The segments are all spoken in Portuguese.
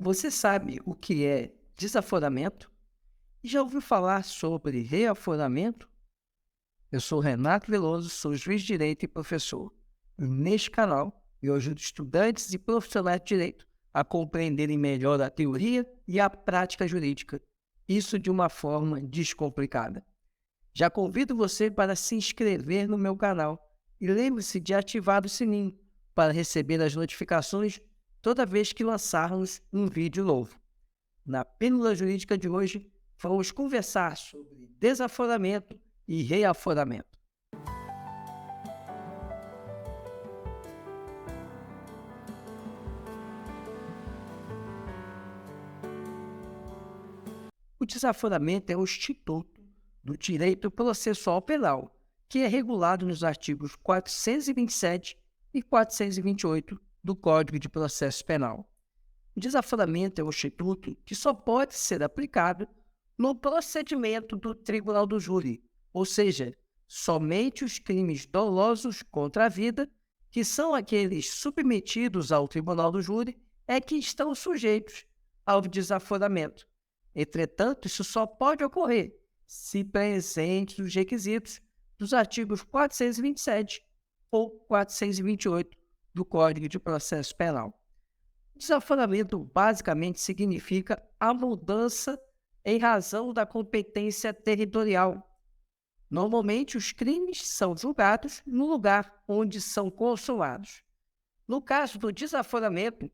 Você sabe o que é desaforamento? Já ouviu falar sobre reaforamento? Eu sou Renato Veloso, sou juiz de direito e professor. E neste canal, eu ajudo estudantes e profissionais de direito a compreenderem melhor a teoria e a prática jurídica. Isso de uma forma descomplicada. Já convido você para se inscrever no meu canal e lembre-se de ativar o sininho para receber as notificações toda vez que lançarmos um vídeo novo. Na Pílula Jurídica de hoje, vamos conversar sobre desaforamento e reaforamento. O desaforamento é o instituto do direito processual penal, que é regulado nos artigos 427 e 428 do Código de Processo Penal. O desaforamento é um instituto que só pode ser aplicado no procedimento do tribunal do júri, ou seja, somente os crimes dolosos contra a vida, que são aqueles submetidos ao tribunal do júri, é que estão sujeitos ao desaforamento. Entretanto, isso só pode ocorrer se presentes os requisitos dos artigos 427 ou 428 do Código de Processo Penal. Desaforamento basicamente significa a mudança em razão da competência territorial. Normalmente, os crimes são julgados no lugar onde são consumados. No caso do desaforamento,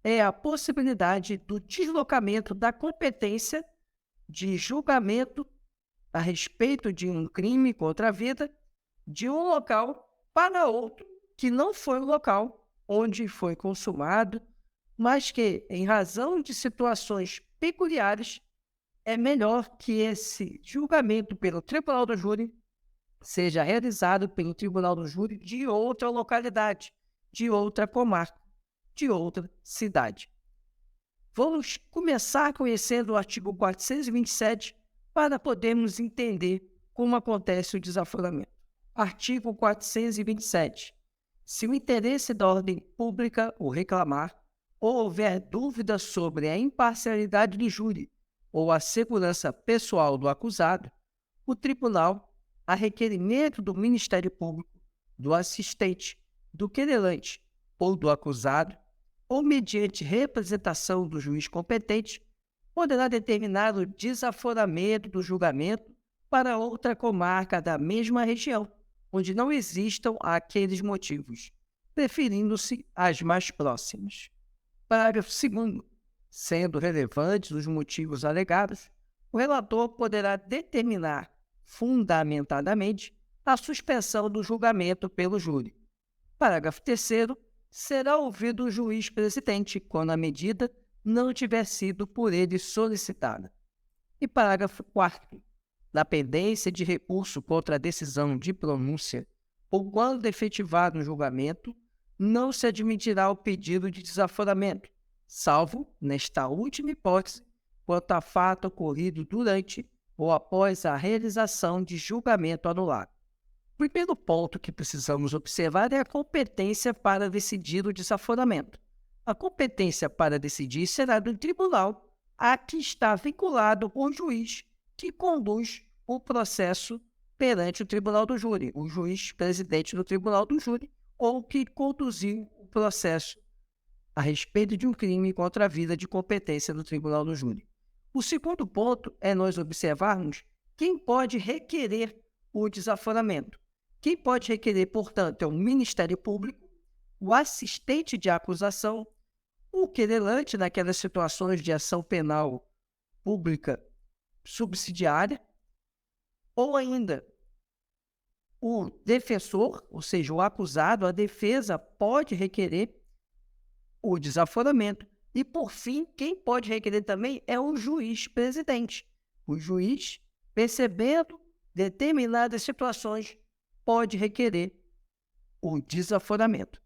é a possibilidade do deslocamento da competência de julgamento a respeito de um crime contra a vida de um local para outro que não foi o local onde foi consumado, mas que, em razão de situações peculiares, é melhor que esse julgamento pelo tribunal do júri seja realizado pelo tribunal do júri de outra localidade, de outra comarca, de outra cidade. Vamos começar conhecendo o artigo 427 para podermos entender como acontece o desaforamento. Artigo 427. Se o interesse da ordem pública o reclamar, ou houver dúvida sobre a imparcialidade do júri ou a segurança pessoal do acusado, o tribunal, a requerimento do Ministério Público, do assistente, do querelante ou do acusado, ou mediante representação do juiz competente, poderá determinar o desaforamento do julgamento para outra comarca da mesma região, onde não existam aqueles motivos, preferindo-se as mais próximas. Parágrafo 2º. Sendo relevantes os motivos alegados, o relator poderá determinar, fundamentadamente, a suspensão do julgamento pelo júri. Parágrafo 3º. Será ouvido o juiz presidente quando a medida não tiver sido por ele solicitada. E parágrafo 4º. Na pendência de recurso contra a decisão de pronúncia ou quando efetivado o julgamento, não se admitirá o pedido de desaforamento, salvo, nesta última hipótese, quanto a fato ocorrido durante ou após a realização de julgamento anulado. O primeiro ponto que precisamos observar é a competência para decidir o desaforamento. A competência para decidir será do tribunal a que está vinculado o juiz que conduz o processo perante o tribunal do júri, o juiz presidente do tribunal do júri, ou que conduziu o processo a respeito de um crime contra a vida de competência do tribunal do júri. O segundo ponto é nós observarmos quem pode requerer o desaforamento. Quem pode requerer, portanto, é o Ministério Público, o assistente de acusação, o querelante naquelas situações de ação penal pública subsidiária, ou ainda o defensor, ou seja, o acusado, a defesa pode requerer o desaforamento. E, por fim, quem pode requerer também é o juiz presidente. O juiz, percebendo determinadas situações, pode requerer o desaforamento.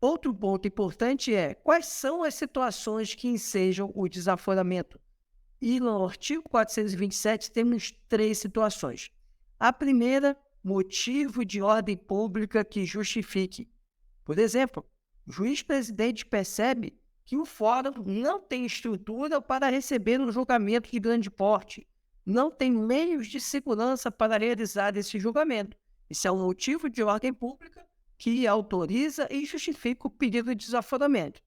Outro ponto importante é quais são as situações que ensejam o desaforamento. E no artigo 427 temos 3 situações. A primeira, motivo de ordem pública que justifique. Por exemplo, o juiz presidente percebe que o fórum não tem estrutura para receber um julgamento de grande porte, não tem meios de segurança para realizar esse julgamento. Isso é um motivo de ordem pública que autoriza e justifica o pedido de desaforamento.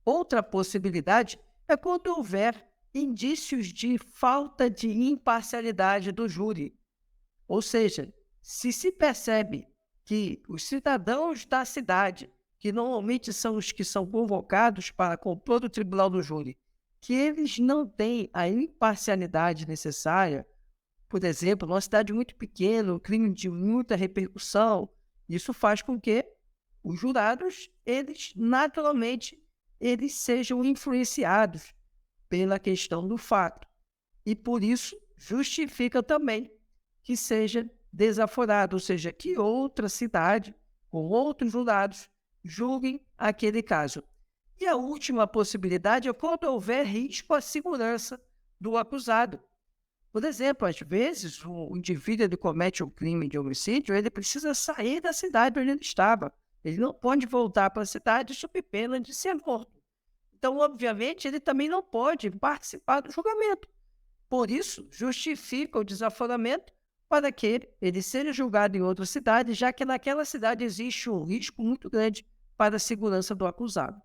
Outra possibilidade é quando houver indícios de falta de imparcialidade do júri. Ou seja, se percebe que os cidadãos da cidade, que normalmente são os que são convocados para compor o tribunal do júri, que eles não têm a imparcialidade necessária, por exemplo, numa cidade muito pequena, um crime de muita repercussão, isso faz com que os jurados, eles naturalmente, eles sejam influenciados pela questão do fato. E por isso justifica também que seja desaforado, ou seja, que outra cidade, com outros jurados, julguem aquele caso. E a última possibilidade é quando houver risco à segurança do acusado. Por exemplo, às vezes, o indivíduo ele comete um crime de homicídio, ele precisa sair da cidade onde ele estava. Ele não pode voltar para a cidade sob pena de ser morto. Então, obviamente, ele também não pode participar do julgamento. Por isso, justifica o desaforamento para que ele seja julgado em outra cidade, já que naquela cidade existe um risco muito grande para a segurança do acusado.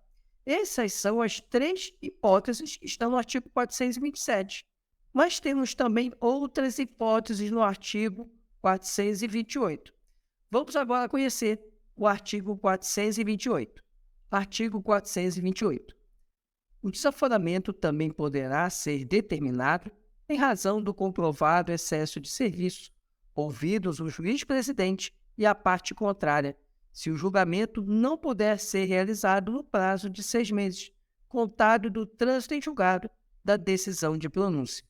Essas são as 3 hipóteses que estão no artigo 427. Mas temos também outras hipóteses no artigo 428. Vamos agora conhecer o artigo 428. Artigo 428. O desaforamento também poderá ser determinado em razão do comprovado excesso de serviço, ouvidos o juiz-presidente e a parte contrária, se o julgamento não puder ser realizado no prazo de 6 meses, contado do trânsito em julgado da decisão de pronúncia.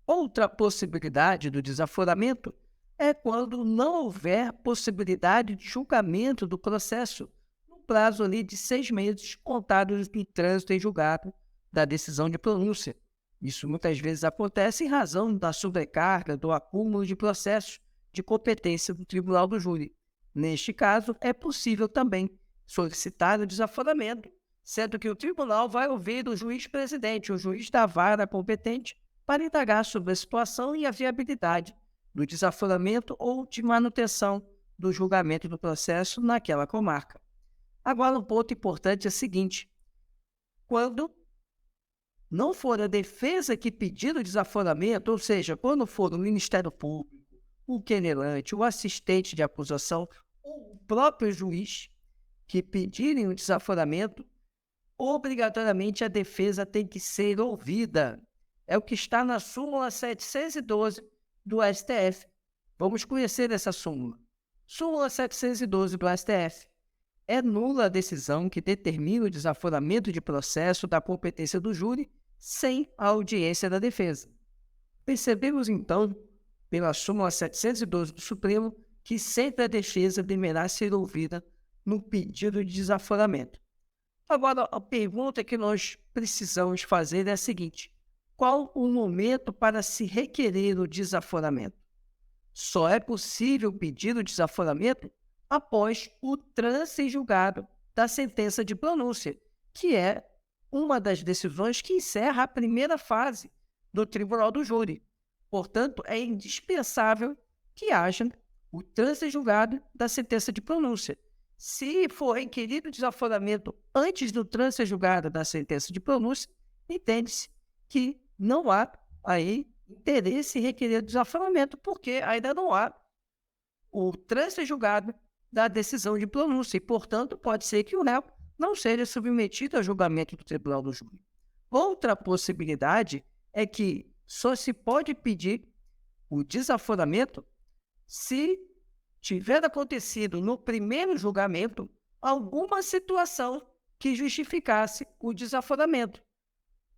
Outra possibilidade do desaforamento é quando não houver possibilidade de julgamento do processo no prazo ali de 6 meses, contados do trânsito em julgado da decisão de pronúncia. Isso muitas vezes acontece em razão da sobrecarga, do acúmulo de processos de competência do tribunal do júri. Neste caso, é possível também solicitar o desaforamento, sendo que o tribunal vai ouvir o juiz-presidente, o juiz da vara competente, para indagar sobre a situação e a viabilidade do desaforamento ou de manutenção do julgamento do processo naquela comarca. Agora, um ponto importante é o seguinte: quando não for a defesa que pedir o desaforamento, ou seja, quando for o Ministério Público, o querelante, o assistente de acusação, ou o próprio juiz que pedirem o desaforamento, obrigatoriamente a defesa tem que ser ouvida. É o que está na súmula 712 do STF. Vamos conhecer essa súmula. Súmula 712 do STF. É nula a decisão que determina o desaforamento de processo da competência do júri sem a audiência da defesa. Percebemos, então, pela súmula 712 do Supremo, que sempre a defesa deverá ser ouvida no pedido de desaforamento. Agora, a pergunta que nós precisamos fazer é a seguinte: qual o momento para se requerer o desaforamento? Só é possível pedir o desaforamento após o trânsito em julgado da sentença de pronúncia, que é uma das decisões que encerra a primeira fase do tribunal do júri. Portanto, é indispensável que haja o trânsito em julgado da sentença de pronúncia. Se for requerido desaforamento antes do trânsito em julgado da sentença de pronúncia, entende-se que não há aí interesse em requerer desaforamento, porque ainda não há o trânsito em julgado da decisão de pronúncia e, portanto, pode ser que o réu não seja submetido a julgamento do tribunal do júri. Outra possibilidade é que só se pode pedir o desaforamento se tiver acontecido no primeiro julgamento alguma situação que justificasse o desaforamento.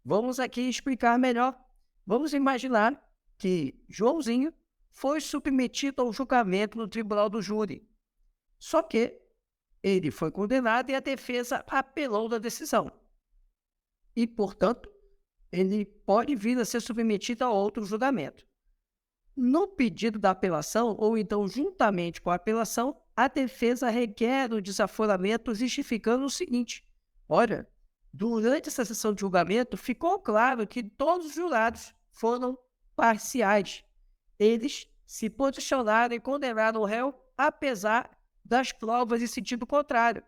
Vamos aqui explicar melhor. Vamos imaginar que Joãozinho foi submetido ao julgamento no tribunal do júri. Só que ele foi condenado e a defesa apelou da decisão. E, portanto, ele pode vir a ser submetido a outro julgamento. No pedido da apelação, ou então juntamente com a apelação, a defesa requer o desaforamento justificando o seguinte: olha, Durante essa sessão de julgamento, ficou claro que todos os jurados foram parciais. Eles se posicionaram e condenaram o réu apesar das provas em sentido contrário.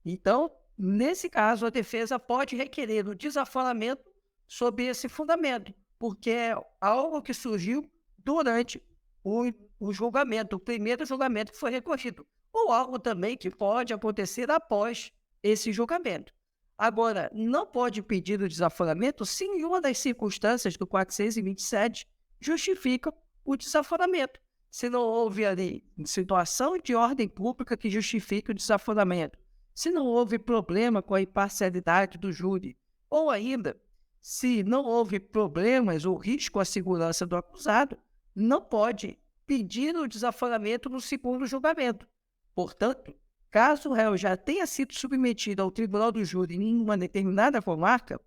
Então, nesse caso, a defesa pode requerer o desaforamento sob esse fundamento, porque é algo que surgiu durante o julgamento, o primeiro julgamento que foi recorrido, ou algo também que pode acontecer após esse julgamento. Agora, não pode pedir o desaforamento se nenhuma das circunstâncias do 427 justifica o desaforamento. Se não houve ali situação de ordem pública que justifique o desaforamento, se não houve problema com a imparcialidade do júri, ou ainda, se não houve problemas ou risco à segurança do acusado, não pode pedir o desaforamento no segundo julgamento. Portanto, caso o réu já tenha sido submetido ao tribunal do júri em uma determinada comarca,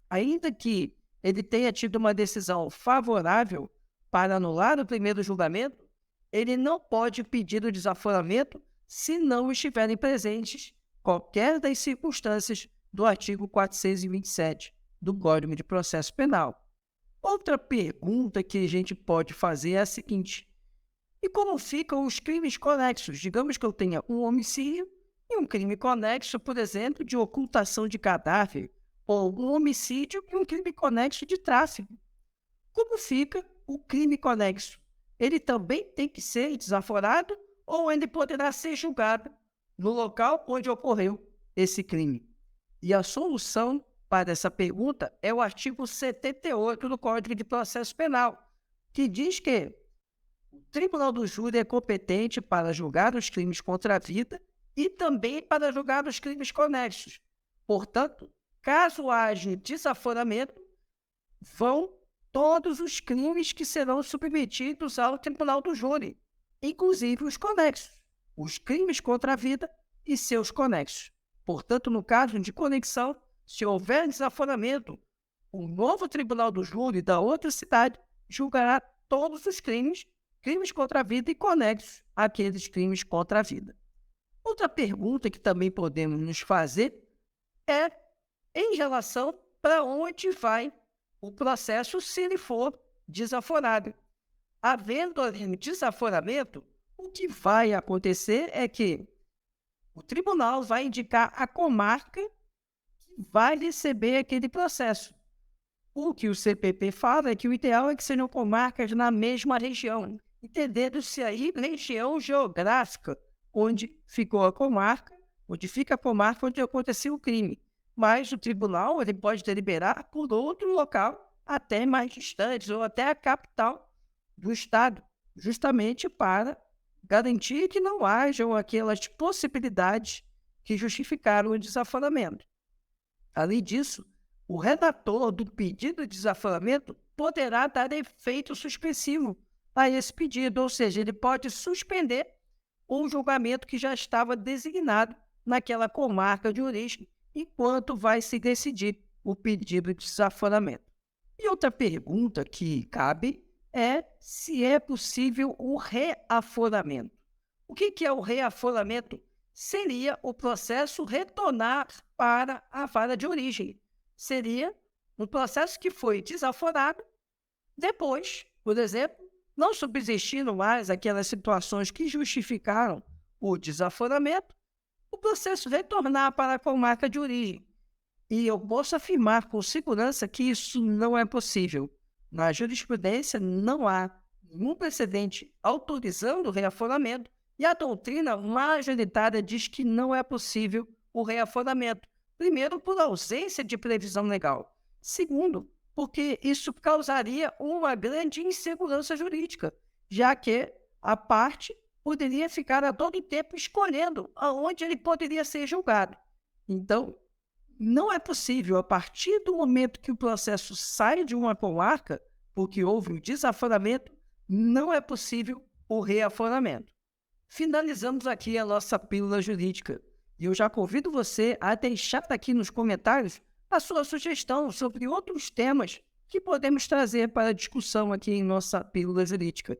ainda que ele tenha tido uma decisão favorável para anular o primeiro julgamento, ele não pode pedir o desaforamento se não estiverem presentes qualquer das circunstâncias do artigo 427 do Código de Processo Penal. Outra pergunta que a gente pode fazer é a seguinte: e como ficam os crimes conexos? Digamos que eu tenha um homicídio e um crime conexo, por exemplo, de ocultação de cadáver, ou um homicídio e um crime conexo de tráfico. Como fica o crime conexo? Ele também tem que ser desaforado ou ele poderá ser julgado no local onde ocorreu esse crime? E a solução para essa pergunta é o artigo 78 do Código de Processo Penal, que diz que o Tribunal do Júri é competente para julgar os crimes contra a vida e também para julgar os crimes conexos. Portanto, caso haja desaforamento, vão todos os crimes que serão submetidos ao Tribunal do Júri, inclusive os conexos, os crimes contra a vida e seus conexos. Portanto, no caso de conexão, se houver desaforamento, o novo Tribunal do Júri da outra cidade julgará todos os crimes contra a vida e conexos àqueles crimes contra a vida. Outra pergunta que também podemos nos fazer é em relação para onde vai o processo se ele for desaforado. Havendo desaforamento, o que vai acontecer é que o tribunal vai indicar a comarca que vai receber aquele processo. O que o CPP fala é que o ideal é que sejam comarcas na mesma região, entendendo-se aí região geográfica, onde ficou a comarca, onde fica a comarca onde aconteceu o crime. Mas o tribunal ele pode deliberar por outro local, até mais distante, ou até a capital do estado, justamente para garantir que não hajam aquelas possibilidades que justificaram o desaforamento. Além disso, o redator do pedido de desaforamento poderá dar efeito suspensivo a esse pedido, ou seja, ele pode suspender um julgamento que já estava designado naquela comarca de origem, enquanto vai se decidir o pedido de desaforamento. E outra pergunta que cabe é se é possível o reaforamento. O que é o reaforamento? Seria o processo retornar para a vara de origem. Seria um processo que foi desaforado, depois, por exemplo, não subsistindo mais aquelas situações que justificaram o desaforamento, o processo retornar para a comarca de origem. E eu posso afirmar com segurança que isso não é possível. Na jurisprudência não há nenhum precedente autorizando o reaforamento e a doutrina majoritária diz que não é possível o reaforamento. Primeiro, por ausência de previsão legal. Segundo, porque isso causaria uma grande insegurança jurídica, já que a parte poderia ficar a todo tempo escolhendo aonde ele poderia ser julgado. Então, não é possível, a partir do momento que o processo sai de uma comarca, porque houve um desaforamento, não é possível o reaforamento. Finalizamos aqui a nossa pílula jurídica. E eu já convido você a deixar aqui nos comentários a sua sugestão sobre outros temas que podemos trazer para discussão aqui em nossa pílula jurídica.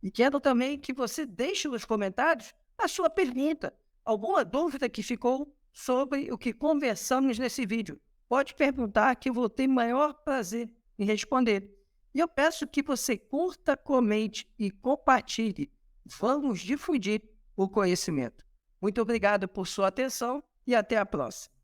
E quero também que você deixe nos comentários a sua pergunta, alguma dúvida que ficou sobre o que conversamos nesse vídeo. Pode perguntar que eu vou ter maior prazer em responder. E eu peço que você curta, comente e compartilhe. Vamos difundir o conhecimento. Muito obrigado por sua atenção e até a próxima.